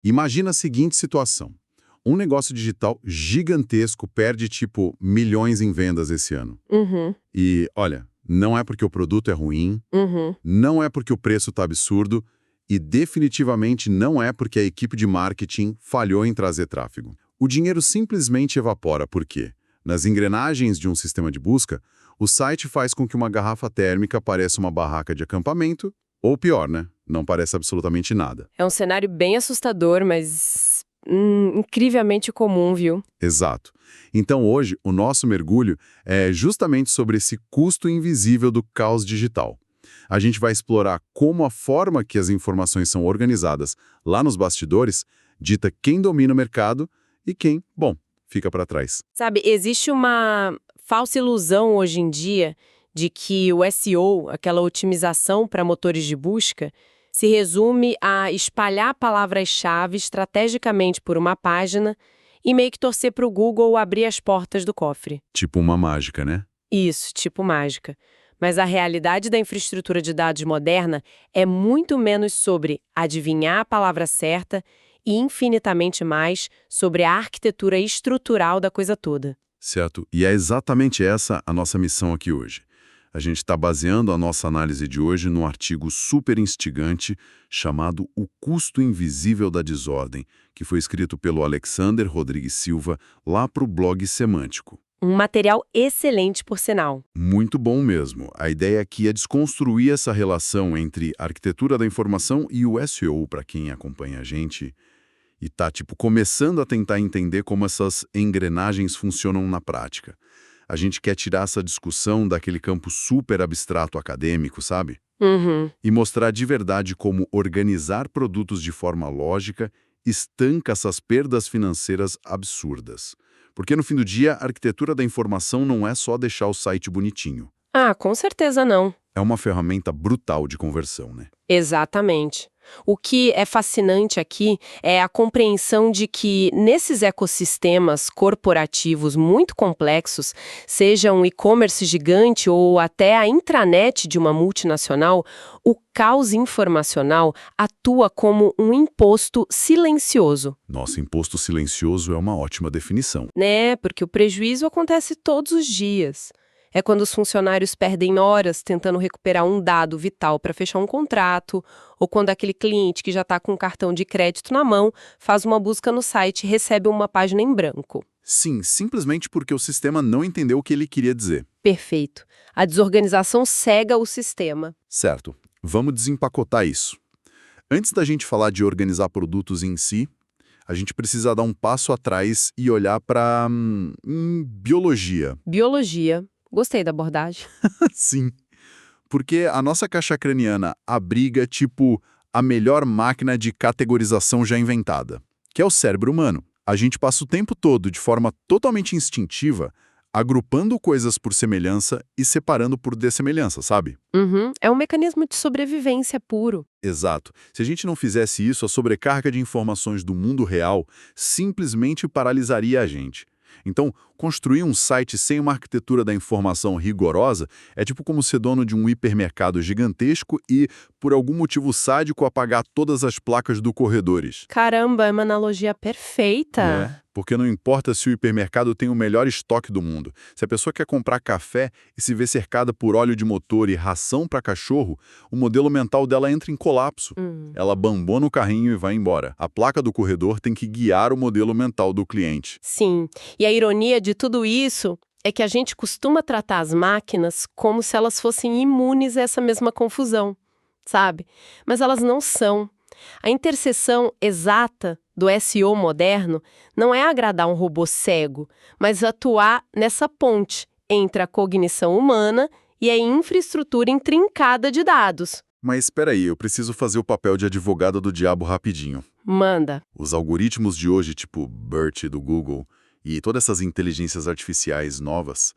Imagina a seguinte situação. Um negócio digital gigantesco perde, tipo, milhões em vendas esse ano. Uhum, E, olha, não é porque o produto é ruim, uhum. não é porque o preço está absurdo e definitivamente não é porque a equipe de marketing falhou em trazer tráfego. O dinheiro simplesmente evapora porque, nas engrenagens de um sistema de busca, o site faz com que uma garrafa térmica pareça uma barraca de acampamento, ou pior, né? Não parece absolutamente nada. É um cenário bem assustador, mas incrivelmente comum, viu? Exato. Então hoje, o nosso mergulho é justamente sobre esse custo invisível do caos digital. A gente vai explorar como a forma que as informações são organizadas lá nos bastidores dita quem domina o mercado e quem, bom, fica para trás. Sabe, existe uma falsa ilusão hoje em dia de que o SEO, aquela otimização para motores de busca, se resume a espalhar palavras-chave estrategicamente por uma página e meio que torcer para o Google abrir as portas do cofre. Tipo uma mágica, né? Isso, tipo mágica. Mas a realidade da infraestrutura de dados moderna é muito menos sobre adivinhar a palavra certa e infinitamente mais sobre a arquitetura estrutural da coisa toda. Certo. E é exatamente essa a nossa missão aqui hoje. A gente está baseando a nossa análise de hoje num artigo super instigante chamado O Custo Invisível da Desordem, que foi escrito pelo Alexander Rodrigues Silva lá para o blog Semântico. Um material excelente, por sinal. Muito bom mesmo. A ideia aqui é desconstruir essa relação entre a arquitetura da informação e o SEO, para quem acompanha a gente e tá, tipo, começando a tentar entender como essas engrenagens funcionam na prática. A gente quer tirar essa discussão daquele campo super abstrato acadêmico, sabe? Uhum. E mostrar de verdade como organizar produtos de forma lógica estanca essas perdas financeiras absurdas. Porque no fim do dia, a arquitetura da informação não é só deixar o site bonitinho. Ah, com certeza não. É uma ferramenta brutal de conversão, né? Exatamente. O que é fascinante aqui é a compreensão de que, nesses ecossistemas corporativos muito complexos, seja um e-commerce gigante ou até a intranet de uma multinacional, o caos informacional atua como um imposto silencioso, Nossa, imposto silencioso é uma ótima definição. né? Porque o prejuízo acontece todos os dias. É quando os funcionários perdem horas tentando recuperar um dado vital para fechar um contrato, ou quando aquele cliente que já está com um cartão de crédito na mão faz uma busca no site e recebe uma página em branco. Sim, simplesmente porque o sistema não entendeu o que ele queria dizer. Perfeito. A desorganização cega o sistema. Certo, vamos desempacotar isso. Antes da gente falar de organizar produtos em si, a gente precisa dar um passo atrás e olhar para biologia. Biologia. Gostei da abordagem. Sim, porque a nossa caixa craniana abriga, tipo, a melhor máquina de categorização já inventada, que é o cérebro humano. A gente passa o tempo todo, de forma totalmente instintiva, agrupando coisas por semelhança e separando por dessemelhança, sabe? Uhum. É um mecanismo de sobrevivência puro. Exato. Se a gente não fizesse isso, a sobrecarga de informações do mundo real simplesmente paralisaria a gente. Então, construir um site sem uma arquitetura da informação rigorosa é tipo como ser dono de um hipermercado gigantesco e, por algum motivo sádico, apagar todas as placas do corredores. Caramba, é uma analogia perfeita. Porque não importa se o hipermercado tem o melhor estoque do mundo. Se a pessoa quer comprar café e se vê cercada por óleo de motor e ração para cachorro, o modelo mental dela entra em colapso. Ela bambona o carrinho e vai embora. A placa do corredor tem que guiar o modelo mental do cliente. Sim, e a ironia de tudo isso é que a gente costuma tratar as máquinas como se elas fossem imunes a essa mesma confusão, sabe? Mas elas não são. A interseção exata do SEO moderno não é agradar um robô cego, mas atuar nessa ponte entre a cognição humana e a infraestrutura intrincada de dados. Mas espera aí, eu preciso fazer o papel de advogado do diabo rapidinho. Manda. Os algoritmos de hoje, tipo BERT do Google, e todas essas inteligências artificiais novas,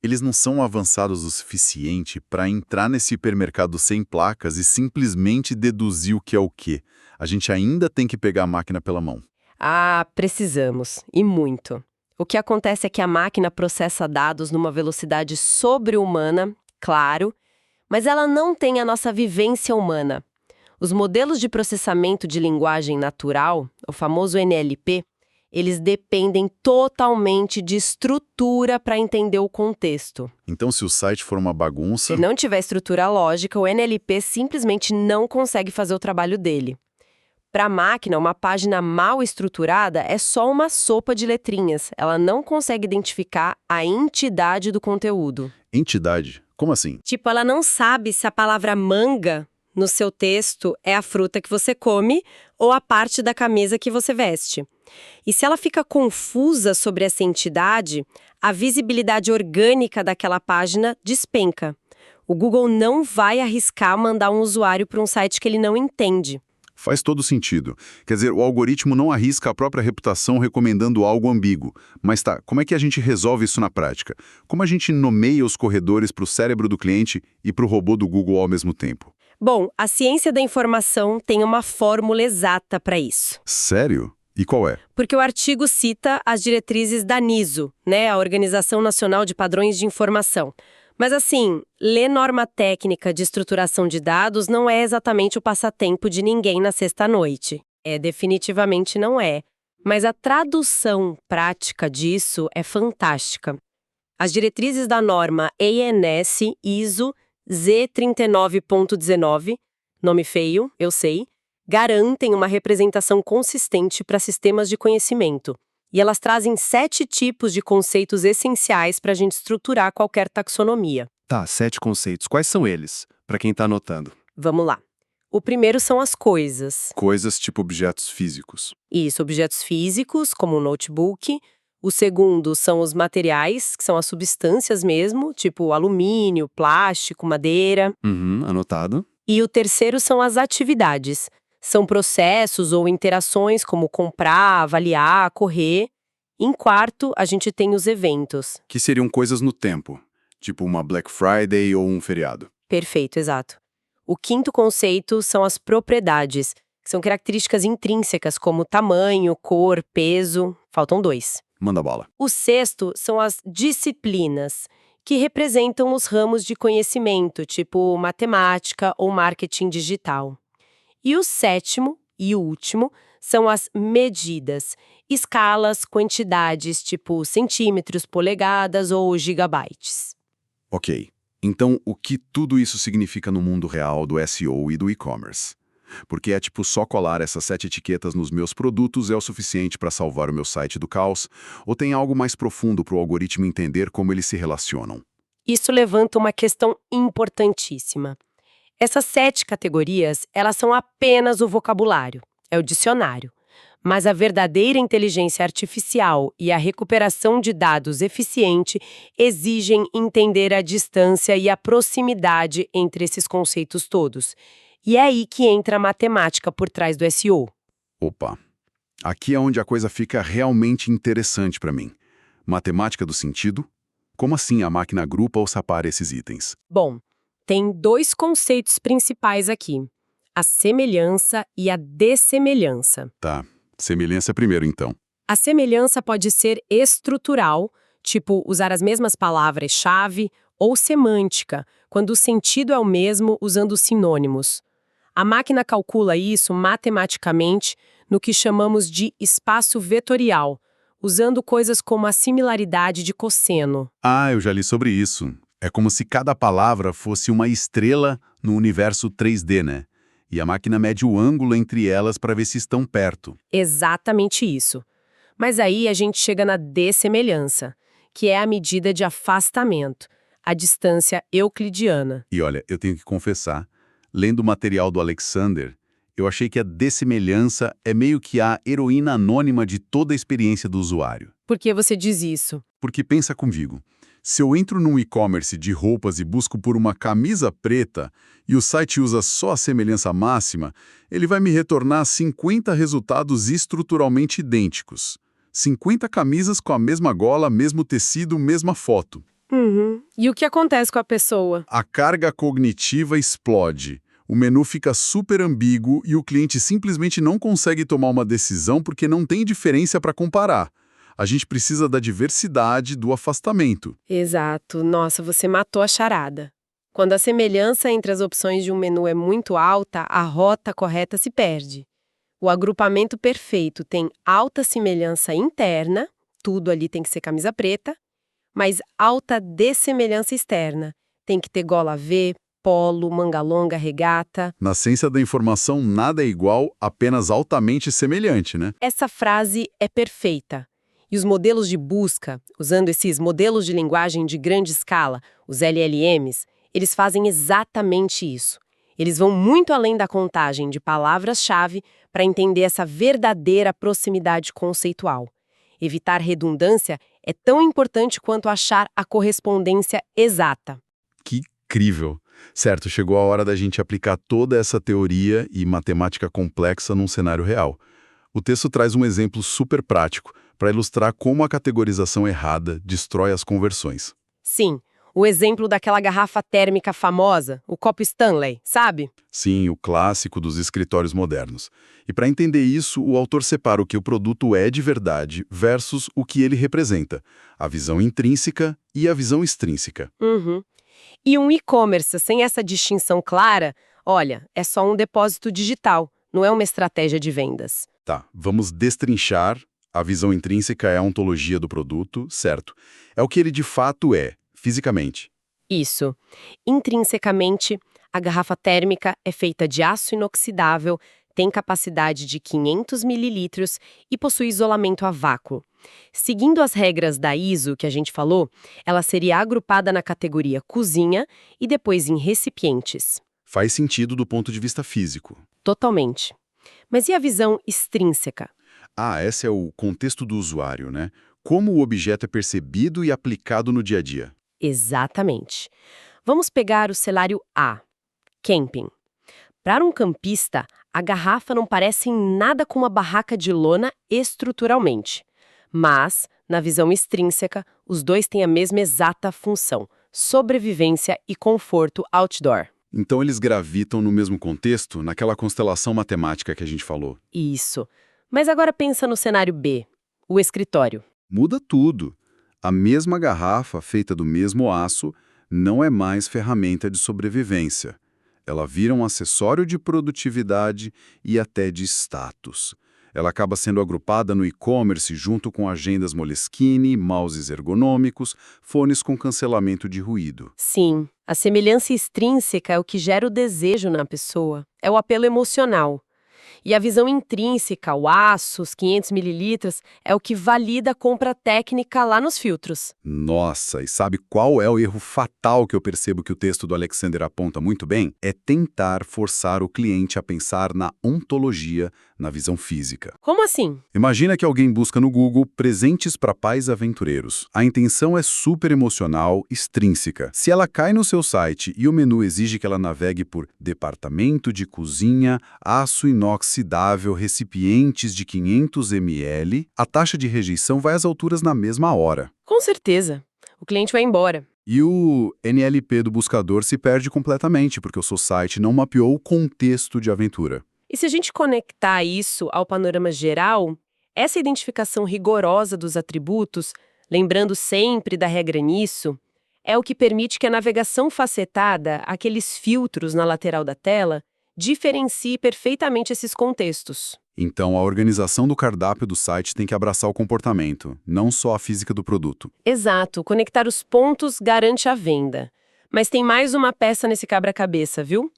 eles não são avançados o suficiente para entrar nesse hipermercado sem placas e simplesmente deduzir o que é o quê. A gente ainda tem que pegar a máquina pela mão. Ah, precisamos, e muito. O que acontece é que a máquina processa dados numa velocidade sobre-humana, claro, mas ela não tem a nossa vivência humana. Os modelos de processamento de linguagem natural, o famoso NLP, eles dependem totalmente de estrutura para entender o contexto. Então, se o site for uma bagunça... Se não tiver estrutura lógica, o NLP simplesmente não consegue fazer o trabalho dele. Para a máquina, uma página mal estruturada é só uma sopa de letrinhas. Ela não consegue identificar a entidade do conteúdo. Entidade? Como assim? Tipo, ela não sabe se a palavra manga no seu texto é a fruta que você come ou a parte da camisa que você veste. E se ela fica confusa sobre essa entidade, a visibilidade orgânica daquela página despenca. O Google não vai arriscar mandar um usuário para um site que ele não entende. Faz todo sentido. Quer dizer, o algoritmo não arrisca a própria reputação recomendando algo ambíguo. Mas tá, como é que a gente resolve isso na prática? Como a gente nomeia os corredores para o cérebro do cliente e para o robô do Google ao mesmo tempo? Bom, a ciência da informação tem uma fórmula exata para isso. Sério? E qual é? Porque o artigo cita as diretrizes da NISO, né, a Organização Nacional de Padrões de Informação. Mas assim, ler norma técnica de estruturação de dados não é exatamente o passatempo de ninguém na sexta-noite. Definitivamente não é. Mas a tradução prática disso é fantástica. As diretrizes da norma ANS ISO Z39.19, nome feio, eu sei, garantem uma representação consistente para sistemas de conhecimento. E elas trazem 7 tipos de conceitos essenciais para a gente estruturar qualquer taxonomia. Tá, 7 conceitos. Quais são eles, para quem tá anotando? Vamos lá. O primeiro são as coisas. Coisas tipo objetos físicos. Isso, objetos físicos, como um notebook. O segundo são os materiais, que são as substâncias mesmo, tipo alumínio, plástico, madeira. Anotado. E o terceiro são as atividades. São processos ou interações como comprar, avaliar, correr. Em quarto, a gente tem os eventos. Que seriam coisas no tempo, tipo uma Black Friday ou um feriado. Perfeito, exato. O quinto conceito são as propriedades, que são características intrínsecas como tamanho, cor, peso. Faltam 2. Manda bala. O sexto são as disciplinas, que representam os ramos de conhecimento, tipo matemática ou marketing digital. E o sétimo e o último são as medidas, escalas, quantidades, tipo centímetros, polegadas ou gigabytes. Ok. Então, o que tudo isso significa no mundo real do SEO e do e-commerce? Porque é tipo só colar essas 7 etiquetas nos meus produtos é o suficiente para salvar o meu site do caos? Ou tem algo mais profundo para o algoritmo entender como eles se relacionam? Isso levanta uma questão importantíssima. Essas 7 categorias, elas são apenas o vocabulário, é o dicionário. Mas a verdadeira inteligência artificial e a recuperação de dados eficiente exigem entender a distância e a proximidade entre esses conceitos todos. E é aí que entra a matemática por trás do SEO. Opa, aqui é onde a coisa fica realmente interessante para mim. Matemática do sentido? Como assim a máquina agrupa ou separa esses itens? Bom, tem 2 conceitos principais aqui: a semelhança e a dessemelhança. Tá, semelhança primeiro então. A semelhança pode ser estrutural, tipo usar as mesmas palavras-chave, ou semântica, quando o sentido é o mesmo usando sinônimos. A máquina calcula isso matematicamente no que chamamos de espaço vetorial, usando coisas como a similaridade de cosseno. Ah, eu já li sobre isso. É como se cada palavra fosse uma estrela no universo 3D, né? E a máquina mede o ângulo entre elas para ver se estão perto. Exatamente isso. Mas aí a gente chega na dessemelhança, que é a medida de afastamento, a distância euclidiana. E olha, eu tenho que confessar, lendo o material do Alexander, eu achei que a dessemelhança é meio que a heroína anônima de toda a experiência do usuário. Por que você diz isso? Porque pensa comigo, se eu entro num e-commerce de roupas e busco por uma camisa preta e o site usa só a semelhança máxima, ele vai me retornar 50 resultados estruturalmente idênticos. 50 camisas com a mesma gola, mesmo tecido, mesma foto. E o que acontece com a pessoa? A carga cognitiva explode. O menu fica super ambíguo e o cliente simplesmente não consegue tomar uma decisão porque não tem diferença para comparar. A gente precisa da diversidade, do afastamento. Exato. Nossa, você matou a charada. Quando a semelhança entre as opções de um menu é muito alta, a rota correta se perde. O agrupamento perfeito tem alta semelhança interna, tudo ali tem que ser camisa preta, mas alta dessemelhança externa. Tem que ter gola V, polo, manga longa, regata. Na ciência da informação, nada é igual, apenas altamente semelhante, né? Essa frase é perfeita. E os modelos de busca, usando esses modelos de linguagem de grande escala, os LLMs, eles fazem exatamente isso. Eles vão muito além da contagem de palavras-chave para entender essa verdadeira proximidade conceitual. Evitar redundância é tão importante quanto achar a correspondência exata. Que incrível! Certo, chegou a hora da gente aplicar toda essa teoria e matemática complexa num cenário real. O texto traz um exemplo super prático para ilustrar como a categorização errada destrói as conversões. Sim, o exemplo daquela garrafa térmica famosa, o copo Stanley, sabe? Sim, o clássico dos escritórios modernos. E para entender isso, o autor separa o que o produto é de verdade versus o que ele representa, a visão intrínseca e a visão extrínseca. Uhum. E um e-commerce sem essa distinção clara, olha, é só um depósito digital, não é uma estratégia de vendas. Tá, vamos destrinchar. A visão intrínseca é a ontologia do produto, certo? É o que ele de fato é, fisicamente. Isso. Intrinsecamente, a garrafa térmica é feita de aço inoxidável, tem capacidade de 500 mililitros e possui isolamento a vácuo. Seguindo as regras da ISO que a gente falou, ela seria agrupada na categoria cozinha e depois em recipientes. Faz sentido do ponto de vista físico. Totalmente. Mas e a visão extrínseca? Esse é o contexto do usuário, né? Como o objeto é percebido e aplicado no dia a dia. Exatamente. Vamos pegar o cenário A, camping. Para um campista, a garrafa não parece em nada com uma barraca de lona estruturalmente. Mas, na visão extrínseca, os dois têm a mesma exata função: sobrevivência e conforto outdoor. Então eles gravitam no mesmo contexto, naquela constelação matemática que a gente falou. Isso. Mas agora pensa no cenário B, o escritório. Muda tudo. A mesma garrafa, feita do mesmo aço, não é mais ferramenta de sobrevivência. Ela vira um acessório de produtividade e até de status. Ela acaba sendo agrupada no e-commerce junto com agendas Moleskine, mouses ergonômicos, fones com cancelamento de ruído. Sim, a semelhança extrínseca é o que gera o desejo na pessoa, é o apelo emocional. E a visão intrínseca, o aço, os 500 mililitros, é o que valida a compra técnica lá nos filtros. Nossa, e sabe qual é o erro fatal que eu percebo que o texto do Alexander aponta muito bem? É tentar forçar o cliente a pensar na ontologia, na visão física. Como assim? Imagina que alguém busca no Google presentes para pais aventureiros. A intenção é super emocional, extrínseca. Se ela cai no seu site e o menu exige que ela navegue por departamento de cozinha, aço inoxidável, recipientes de 500 ml, a taxa de rejeição vai às alturas na mesma hora. Com certeza. O cliente vai embora. E o NLP do buscador se perde completamente, porque o seu site não mapeou o contexto de aventura. E se a gente conectar isso ao panorama geral, essa identificação rigorosa dos atributos, lembrando sempre da regra nisso, é o que permite que a navegação facetada, aqueles filtros na lateral da tela, diferencie perfeitamente esses contextos. Então, a organização do cardápio do site tem que abraçar o comportamento, não só a física do produto. Exato, conectar os pontos garante a venda. Mas tem mais uma peça nesse quebra-cabeça, viu?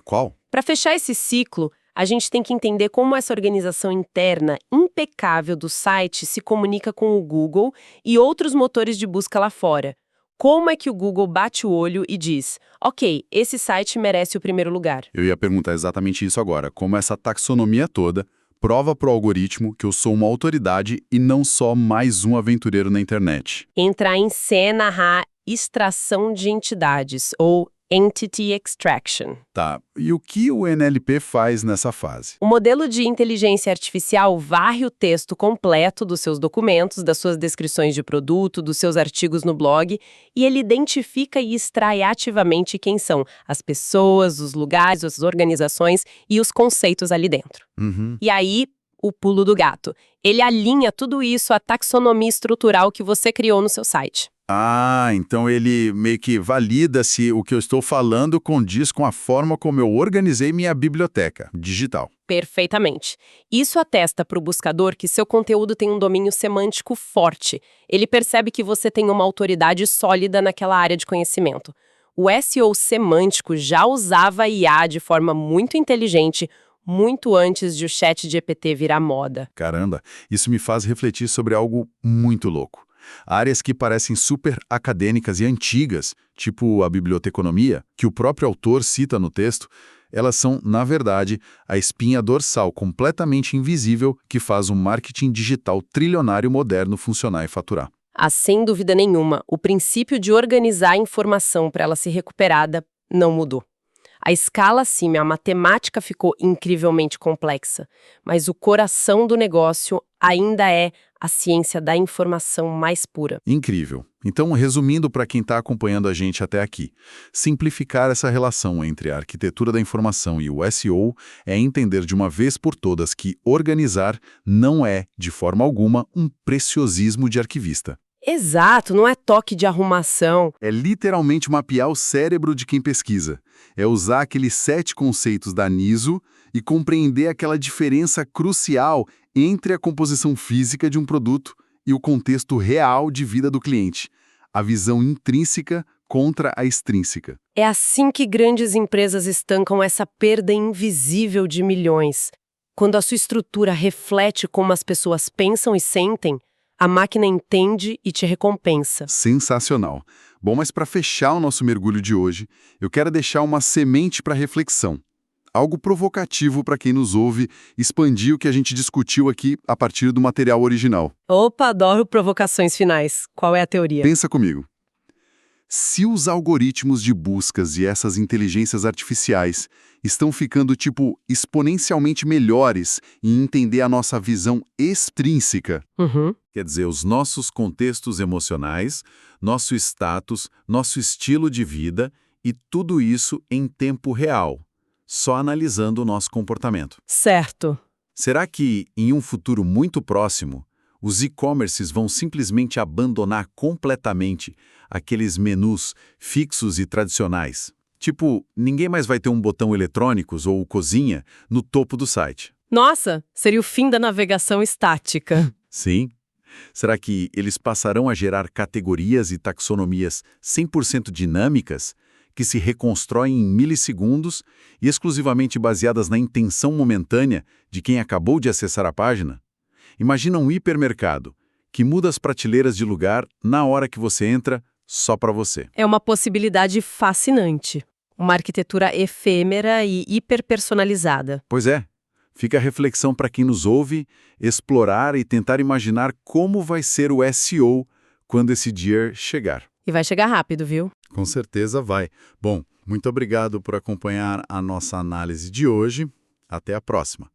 Qual? Para fechar esse ciclo, a gente tem que entender como essa organização interna impecável do site se comunica com o Google e outros motores de busca lá fora. Como é que o Google bate o olho e diz, ok, esse site merece o primeiro lugar? Eu ia perguntar exatamente isso agora, como essa taxonomia toda prova para o algoritmo que eu sou uma autoridade e não só mais um aventureiro na internet. Entrar em cena a extração de entidades, ou Entity Extraction. Tá, e o que o NLP faz nessa fase? O modelo de inteligência artificial varre o texto completo dos seus documentos, das suas descrições de produto, dos seus artigos no blog, e ele identifica e extrai ativamente quem são as pessoas, os lugares, as organizações e os conceitos ali dentro. E aí, o pulo do gato. Ele alinha tudo isso à taxonomia estrutural que você criou no seu site. Ah, então ele meio que valida se o que eu estou falando condiz com a forma como eu organizei minha biblioteca digital. Perfeitamente. Isso atesta para o buscador que seu conteúdo tem um domínio semântico forte. Ele percebe que você tem uma autoridade sólida naquela área de conhecimento. O SEO semântico já usava IA de forma muito inteligente, muito antes de o ChatGPT virar moda. Caramba, isso me faz refletir sobre algo muito louco. Áreas que parecem super acadêmicas e antigas, tipo a biblioteconomia, que o próprio autor cita no texto, elas são, na verdade, a espinha dorsal completamente invisível que faz um marketing digital trilionário moderno funcionar e faturar. Sem dúvida nenhuma, o princípio de organizar a informação para ela ser recuperada não mudou. A escala, sim, a matemática ficou incrivelmente complexa, mas o coração do negócio ainda é a ciência da informação mais pura. Incrível. Então, resumindo para quem está acompanhando a gente até aqui, simplificar essa relação entre a arquitetura da informação e o SEO é entender de uma vez por todas que organizar não é, de forma alguma, um preciosismo de arquivista. Exato, não é toque de arrumação. É literalmente mapear o cérebro de quem pesquisa. É usar aqueles 7 conceitos da NISO e compreender aquela diferença crucial entre a composição física de um produto e o contexto real de vida do cliente. A visão intrínseca contra a extrínseca. É assim que grandes empresas estancam essa perda invisível de milhões. Quando a sua estrutura reflete como as pessoas pensam e sentem, a máquina entende e te recompensa. Sensacional. Bom, mas para fechar o nosso mergulho de hoje, eu quero deixar uma semente para reflexão. Algo provocativo para quem nos ouve, expandir o que a gente discutiu aqui a partir do material original. Opa, adoro provocações finais. Qual é a teoria? Pensa comigo. Se os algoritmos de buscas e essas inteligências artificiais estão ficando, exponencialmente melhores em entender a nossa visão extrínseca, quer dizer, os nossos contextos emocionais, nosso status, nosso estilo de vida e tudo isso em tempo real, só analisando o nosso comportamento. Certo. Será que, em um futuro muito próximo, os e-commerces vão simplesmente abandonar completamente aqueles menus fixos e tradicionais? Tipo, ninguém mais vai ter um botão eletrônicos ou cozinha no topo do site. Nossa, seria o fim da navegação estática. Sim. Será que eles passarão a gerar categorias e taxonomias 100% dinâmicas, que se reconstroem em milissegundos e exclusivamente baseadas na intenção momentânea de quem acabou de acessar a página? Imagina um hipermercado que muda as prateleiras de lugar na hora que você entra, só para você. É uma possibilidade fascinante. Uma arquitetura efêmera e hiperpersonalizada. Pois é. Fica a reflexão para quem nos ouve, explorar e tentar imaginar como vai ser o SEO quando esse dia chegar. E vai chegar rápido, viu? Com certeza vai. Bom, muito obrigado por acompanhar a nossa análise de hoje. Até a próxima.